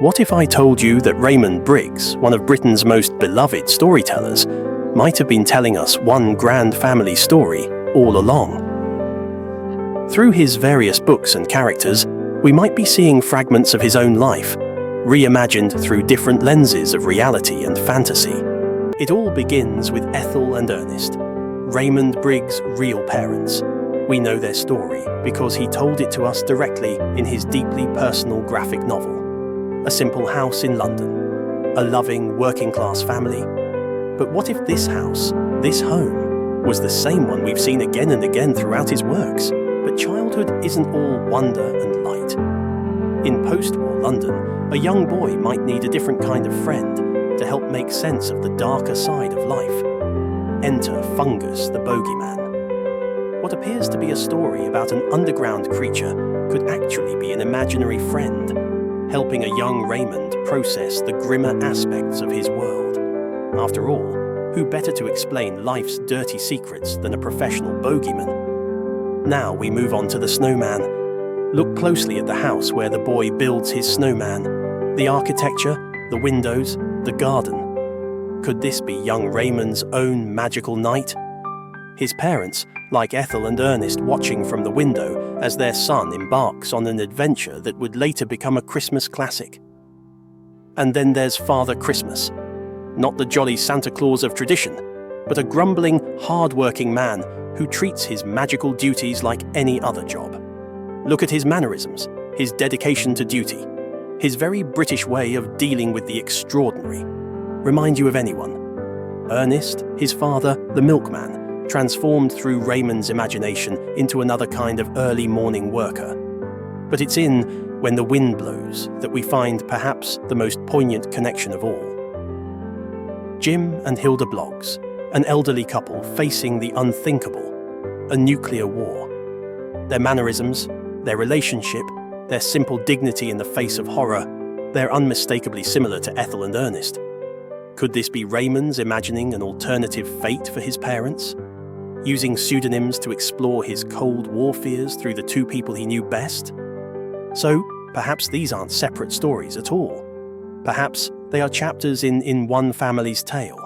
What if I told you that Raymond Briggs, one of Britain's most beloved storytellers, might have been telling us one grand family story all along? Through his various books and characters, we might be seeing fragments of his own life, reimagined through different lenses of reality and fantasy. It all begins with Ethel and Ernest, Raymond Briggs' real parents. We know their story because he told it to us directly in his deeply personal graphic novel. A simple house in London, a loving working-class family. But what if this house, this home, was the same one we've seen again and again throughout his works? But childhood isn't all wonder and light. In post-war London, a young boy might need a different kind of friend to help make sense of the darker side of life. Enter Fungus the bogeyman. What appears to be a story about an underground creature could actually be an imaginary friend, helping a young Raymond process the grimmer aspects of his world. After all, who better to explain life's dirty secrets than a professional bogeyman? Now we move on to the snowman. Look closely at the house where the boy builds his snowman. The architecture, the windows, the garden. Could this be young Raymond's own magical night? His parents, like Ethel and Ernest, watching from the window as their son embarks on an adventure that would later become a Christmas classic. And then there's Father Christmas, not the jolly Santa Claus of tradition, but a grumbling, hard-working man who treats his magical duties like any other job. Look at his mannerisms, his dedication to duty, his very British way of dealing with the extraordinary. Remind you of anyone? Ernest, his father, the milkman, transformed through Raymond's imagination into another kind of early morning worker. But it's in When the Wind Blows that we find perhaps the most poignant connection of all. Jim and Hilda Bloggs, an elderly couple facing the unthinkable, a nuclear war. Their mannerisms, their relationship, their simple dignity in the face of horror, they're unmistakably similar to Ethel and Ernest. Could this be Raymond's imagining an alternative fate for his parents? Using pseudonyms to explore his Cold War fears through the two people he knew best? So, perhaps these aren't separate stories at all. Perhaps they are chapters in one family's tale,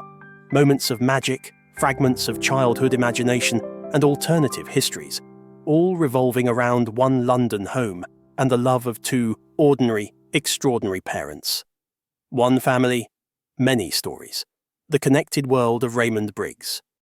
moments of magic, fragments of childhood imagination, and alternative histories, all revolving around one London home and the love of two ordinary, extraordinary parents. One family, many stories. The connected world of Raymond Briggs.